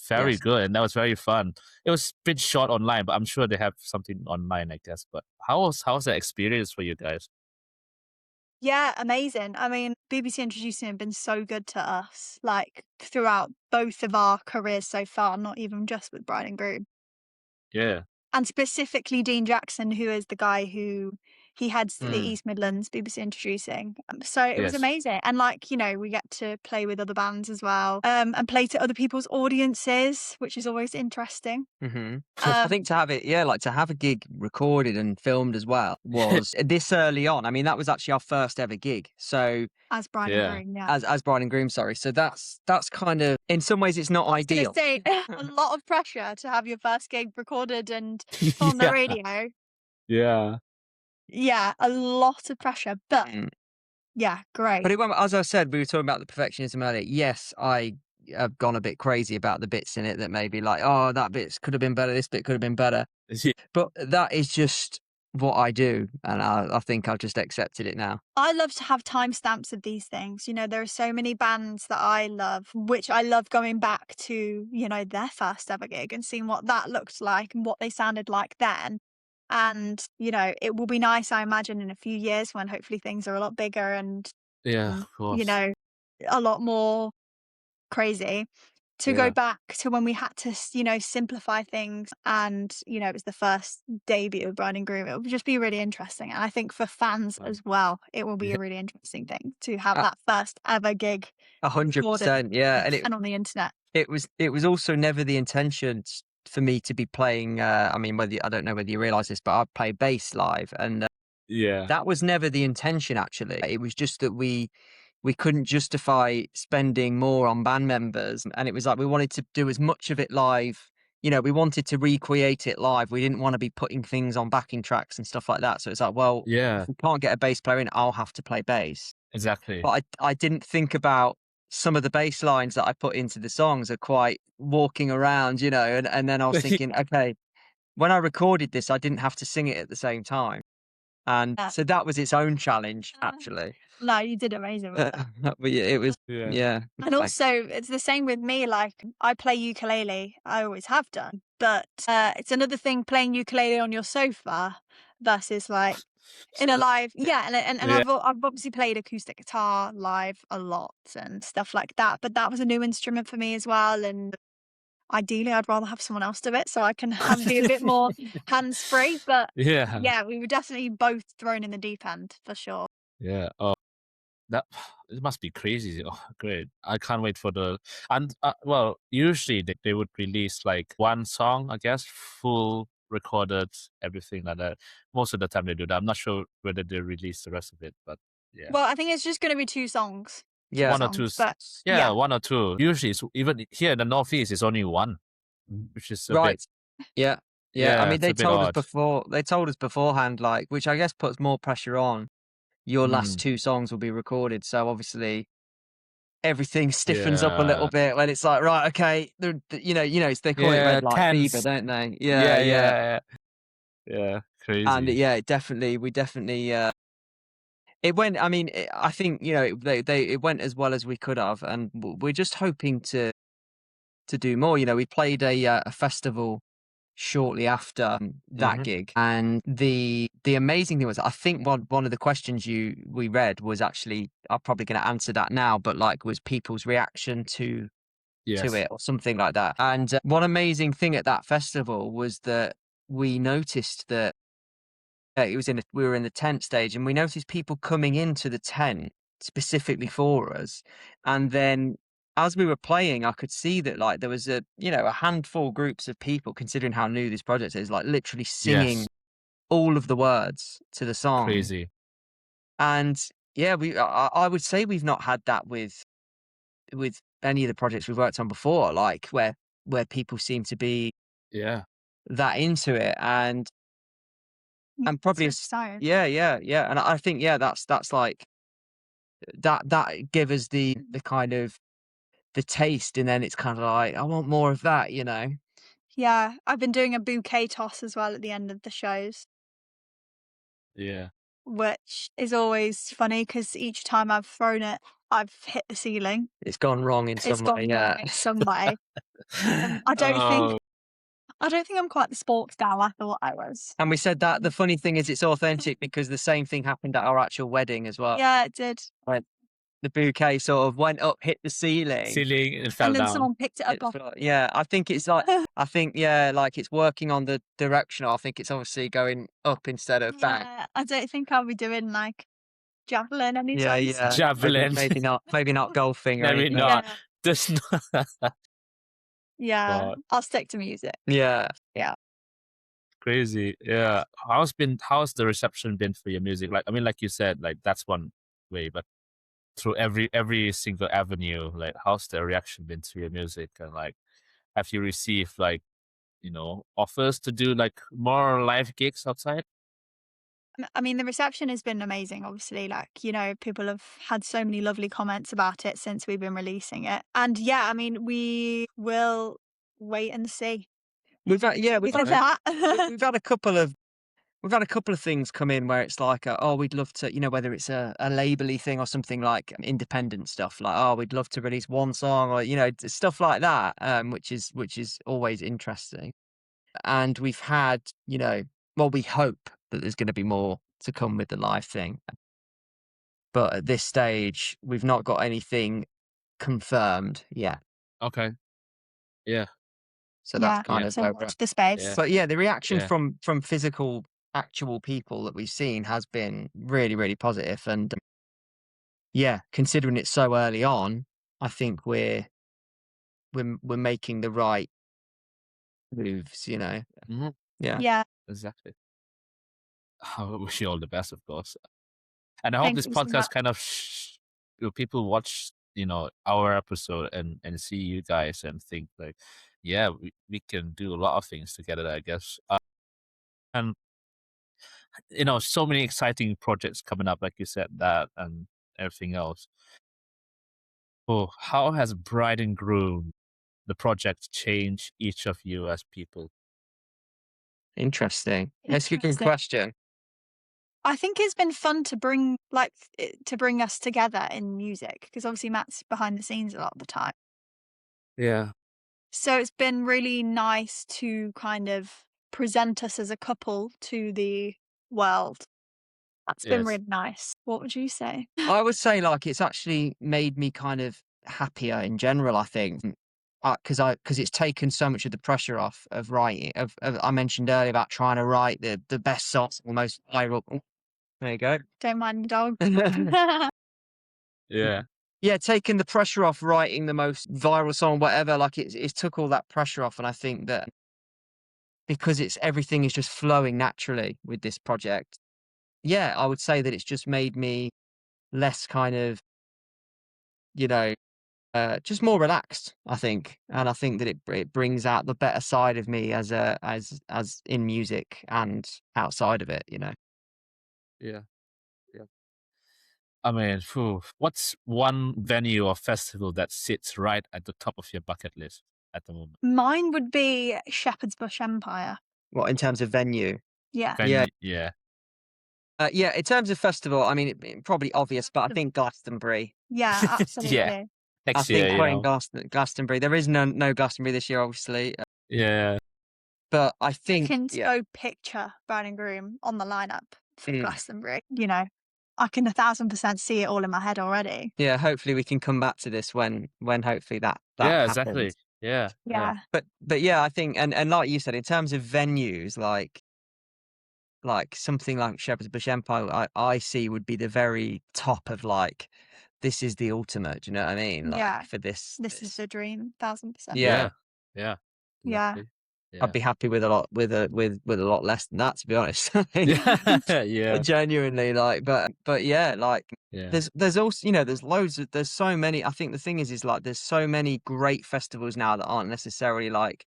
very yes. good, and that was very fun. It was a bit short online, but I'm sure they have something online, I guess. But how's that experience for you guys? Yeah, amazing. I mean, BBC Introducing have been so good to us, like throughout both of our careers so far, not even just with Bright and Groom. Yeah, And specifically Dean Jackson, who is the guy who he heads the Mm. East Midlands BBC Introducing. So it was yes, amazing. And like, we get to play with other bands as well, and play to other people's audiences, which is always interesting. Hmm. I Um, think to have it, like to have a gig recorded and filmed as well was this early on. I mean, that was actually our first ever gig. So as Bright and yeah, Groom, yeah. as Bride and Groom, sorry. So that's kind of in some ways it's not I was gonna ideal. say a lot of pressure to have your first gig recorded and put on the yeah, radio. yeah, Yeah, a lot of pressure, but Mm. yeah, But great. as I said, we were talking about the perfectionism earlier. Yes, I have gone a bit crazy about the bits in it that maybe like, oh, that bit could have been better. This bit could have been better. But that is just what I do, and I think I've just accepted it now. I love to have timestamps of these things. There are so many bands that I love, which I love going back to, their first ever gig and seeing what that looked like and what they sounded like then. And, it will be nice, I imagine, in a few years when hopefully things are a lot bigger and, yeah, mm, of course, a lot more crazy to go yeah, back to when we had to, simplify things. And, it was the first debut of Bride and Groom. It would just be really interesting. And I think for fans fun. as well, it will be Yeah, a really interesting thing to have A that first ever gig recorded 100%, yeah. And and on the internet. it was also never the intention for me to be playing. I mean, I don't know whether you realise this, but I play bass live, and yeah, that was never the intention. Actually, it was just that we couldn't justify spending more on band members. And it was like we wanted to do as much of it live. We wanted to recreate it live. We didn't want to be putting things on backing tracks and stuff like that. So it's like, well, yeah, if we can't get a bass player in, I'll have to play bass. exactly. But I didn't think about some of the bass lines that I put into the songs are quite walking around, and then I was thinking, okay, when I recorded this, I didn't have to sing it at the same time. And Yeah. so that was its own challenge, Uh, actually. No, you did amazing with that. But yeah, it was, Yeah, yeah. And also, it's the same with me. Like, I play ukulele. I always have done. But it's another thing playing ukulele on your sofa versus like in a live. Yeah, and yeah, I've obviously played acoustic guitar live a lot and stuff like that. But that was a new instrument for me as well. And ideally, I'd rather have someone else do it so I can be a bit more hands free. But yeah, yeah, we were definitely both thrown in the deep end for sure. yeah. Oh, that it must be crazy. Oh, great! I can't wait for the and well, usually they would release like one song, I guess, full recorded, everything like that. Most of the time they do that. I'm not sure whether they release the rest of it, but yeah, Well, I think it's just going to be two songs. Two Yeah. one or two. songs. But Yeah, yeah. one or two. Usually, it's, even here in the Northeast, it's only one, which is a bit Right. Yeah. Yeah, I mean, it's a bit odd. they told us beforehand, like, which I guess puts more pressure on. Your last 2 songs will be recorded, so obviously everything stiffens up a little bit when it's like, right, okay, they call it Yeah, red light fever, tense. don't they? Yeah, And crazy. yeah, we definitely, it went. I mean, I think it went as well as we could have, and we're just hoping to do more. We played a festival shortly after that gig, and the amazing thing was, I think one of the questions we read was actually, I'm probably going to answer that now, but like, was people's reaction to Yes. it or something like that. And one amazing thing at that festival was that we noticed that we were in the tent stage, and we noticed people coming into the tent specifically for us. And then as we were playing, I could see that like there was a handful groups of people, considering how new this project is, like literally singing Yes. all of the words to the song. Crazy. And yeah, I would say we've not had that with any of the projects we've worked on before, like where people seem to be Yeah. that into it. And probably That's exciting. yeah, and I think that's like that give us the kind of the taste, and then it's kind of like, I want more of that. Yeah, I've been doing a bouquet toss as well at the end of the shows, Yeah. which is always funny because each time I've thrown it, I've hit the ceiling. It's gone wrong in It's some way. gone wrong Yeah. in some way. I don't Oh, think I'm quite the sports gal I thought I was. And we said that the funny thing is, it's authentic because the same thing happened at our actual wedding as well. Yeah, it did. Like, the bouquet sort of went up, hit the ceiling. ceiling and fell And then down. someone picked it up It's off. yeah, I think it's like, like it's working on the directional. I think it's obviously going up instead of back. Yeah, I don't think I'll be doing like javelin anytime soon. Yeah. Javelin. Maybe not golfing or Maybe anything. not. Yeah. Just Yeah, God. I'll stick to music. Yeah. Crazy. Yeah. How's the reception been for your music? Like, I mean, like you said, like that's one way, but through every single avenue, like how's the reaction been to your music? And like, have you received like, offers to do like more live gigs outside? I mean, the reception has been amazing, obviously. Like, people have had so many lovely comments about it since we've been releasing it. And yeah, I mean, we will wait and see We've had with that. we've had a couple of things come in where it's like, oh, we'd love to, whether it's a label-y thing or something like independent stuff, like, oh, we'd love to release one song, or stuff like that, which is always interesting. And we've had, well, we hope that there's going to be more to come with the live thing, but at this stage, we've not got anything confirmed yet. Okay. Yeah. So that's Yeah, kind of so where we're watch at. the space. Yeah. But yeah, the reaction Yeah. from physical, actual people that we've seen has been really, really positive. And yeah, considering it's so early on, I think we're making the right moves. Mhm. Yeah. Yeah, Exactly. I wish you all the best, of course. And I hope thank this you so podcast much. kind of people watch, our episode and see you guys and think like, yeah, we can do a lot of things together, I guess. And so many exciting projects coming up, like you said, that and everything else. Oh, how has Bride and Groom, the project, changed each of you as people? Interesting. That's a good Interesting. question. I think it's been fun to bring us together in music because obviously Matt's behind the scenes a lot of the time. Yeah. So it's been really nice to kind of present us as a couple to the world. That's been Yes. really nice. What would you say? I would say, like, it's actually made me kind of happier in general, I think. Because it's taken so much of the pressure off of writing. I mentioned earlier about trying to write the best songs, the most viral. Oh, there you go. Don't mind the dog. Yeah. Yeah, taking the pressure off writing the most viral song, whatever. Like, it took all that pressure off, and I think that because everything is just flowing naturally with this project. Yeah, I would say that it's just made me less kind of, you know, just more relaxed, I think, and I think that it brings out the better side of me as in music and outside of it, you know. Yeah. Yeah. I mean, what's one venue or festival that sits right at the top of your bucket list at the moment? Mine would be Shepherd's Bush Empire. What in terms of venue? Yeah. Yeah. Yeah. Yeah, in terms of festival, I mean, probably obvious, but I think Glastonbury. Yeah, absolutely. Yeah. I Next year, think you playing know. Glastonbury. There is no Glastonbury this year, obviously, Yeah. but I I think can yeah. so picture Bright and Groom on the lineup for Mm. Glastonbury. You know, I can 1,000% see it all in my head already. Yeah, hopefully we can come back to this when hopefully that Yeah, happens. exactly. Yeah. Yeah. But yeah, I think and like you said, in terms of venues, like something like Shepherd's Bush Empire, I see would be the very top of like this is the ultimate. Do you know what I mean? Like Yeah. for this, This is a dream, 1,000%. yeah. Yeah. Yeah. Exactly. I'd be happy with a lot with a lot less than that, to be honest. Yeah. Yeah. Genuinely, like, but yeah, like Yeah. there's also, you know, there's so many. I think the thing is like there's so many great festivals now that aren't necessarily like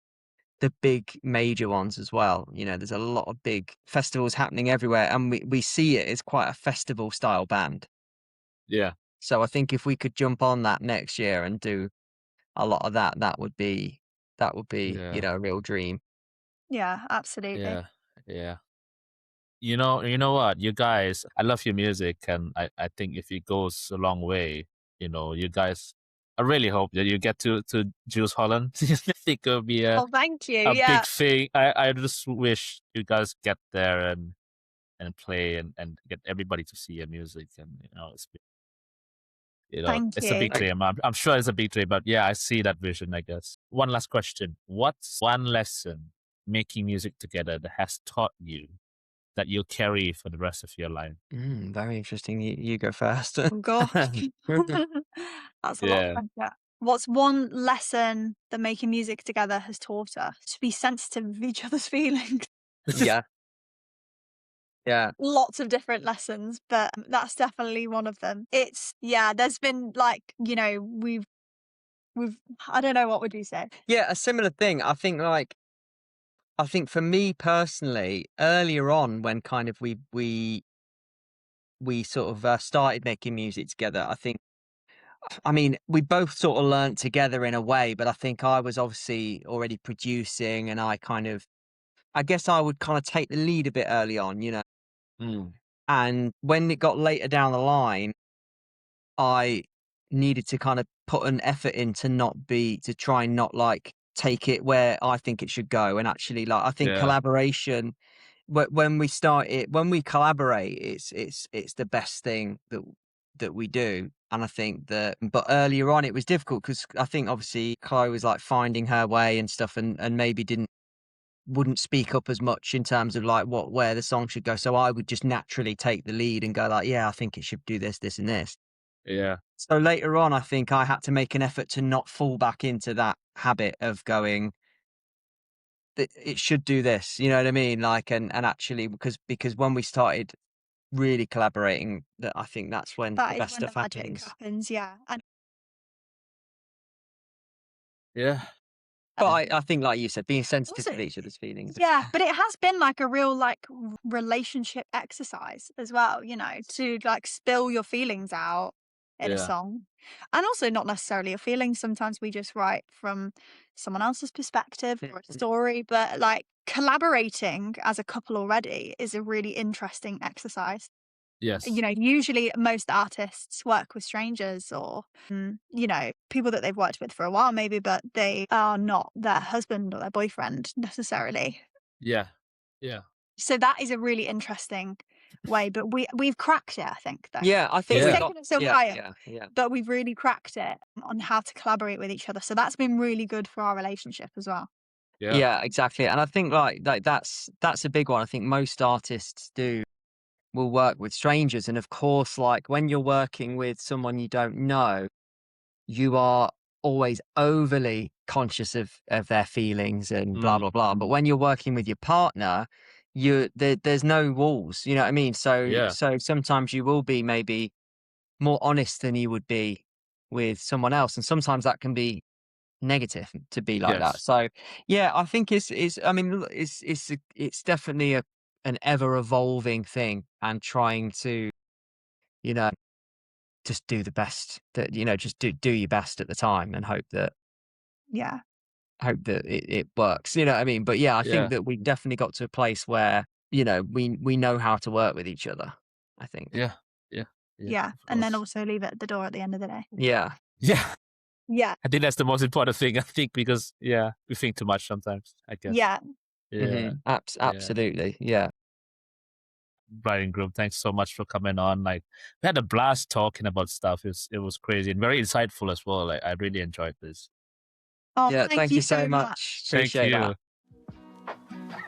the big major ones as well. You know, there's a lot of big festivals happening everywhere, and we see it as quite a festival style band. Yeah. So I think if we could jump on that next year and do a lot of that, that would be Yeah. you know, a real dream. Yeah, absolutely. Yeah. Yeah. You know what? You guys, I love your music, and I think if it goes a long way, you know, you guys, I really hope that you get to Jules Holland. I think it'll be Oh, thank you. a Yeah. big thing. I just wish you guys get there and play and get everybody to see your music, and Thank it's a you. big dream. I'm sure it's a big dream, but yeah, I see that vision, I guess. One last question: what's one lesson making music together that has taught you that you'll carry for the rest of your life? Very interesting. You go first. Oh, gosh. That's a lot of Yeah. pressure. What's one lesson that making music together has taught us? To be sensitive of each other's feelings. Yeah. Yeah. Lots of different lessons, but that's definitely one of them. There's been like, you know, we've I don't know, what would you say? Yeah, a similar thing. I think for me personally, earlier on when kind of we sort of started making music together, I mean, we both sort of learnt together in a way, but I think I was obviously already producing and I guess I would kind of take the lead a bit early on, you know. Mm. And when it got later down the line, I needed to kind of put an effort in to try and not like take it where I think it should go. And actually, like, I think Yeah. collaboration, when we collaborate, it's the best thing that we do. And I think but earlier on it was difficult because I think obviously Chloe was like finding her way and stuff and maybe wouldn't speak up as much in terms of like where the song should go. So I would just naturally take the lead and go like, yeah, I think it should do this, this and this. Yeah. So later on, I think I had to make an effort to not fall back into that habit of going, it should do this, you know what I mean? Like, and actually, because when we started really collaborating, that I think that's when the That is best when the stuff magic happens. happens, yeah. And Yeah. But I think, like you said, being sensitive also, to each other's feelings. yeah, but it has been like a real like relationship exercise as well, you know, to like spill your feelings out in a Yeah. song. And also not necessarily your feelings. Sometimes we just write from someone else's perspective or a story, but like collaborating as a couple already is a really interesting exercise. Yes. You know, usually most artists work with strangers or, you know, people that they've worked with for a while maybe, but they are not their husband or their boyfriend necessarily. Yeah. Yeah. So that is a really interesting way, but we've cracked it, I think, though. Yeah, I think It's Yeah. taken us a yeah, while, yeah. but we've really cracked it on how to collaborate with each other. So that's been really good for our relationship as well. Yeah. Yeah, exactly. And I think like that's a big one. I think most artists will work with strangers. And of course, like when you're working with someone you don't know, you are always overly conscious of their feelings and blah blah blah. But when you're working with your partner, there's no walls. You know what I mean? So Yeah. so sometimes you will be maybe more honest than you would be with someone else, and sometimes that can be negative to be like that. Yes. So yeah, I think I mean, it's definitely an ever evolving thing, and trying to, you know, just do the best that, you know, just do your best at the time, and hope that Yeah. it works. You know what I mean? But yeah, I think Yeah. that we definitely got to a place where, you know, we know how to work with each other, I think. Yeah. Yeah. Yeah. Of And then course. also leave it at the door at the end of the day. Yeah. Yeah. Yeah. I think that's the most important thing. I think because we think too much sometimes, I guess. Yeah. Yeah. Absolutely. Yeah. Bright and Groom, thanks so much for coming on. Like, we had a blast talking about stuff. It was crazy and very insightful as well. Like, I really enjoyed this. Oh, Yeah. thank Thank you you so so much. Thank Appreciate you. that.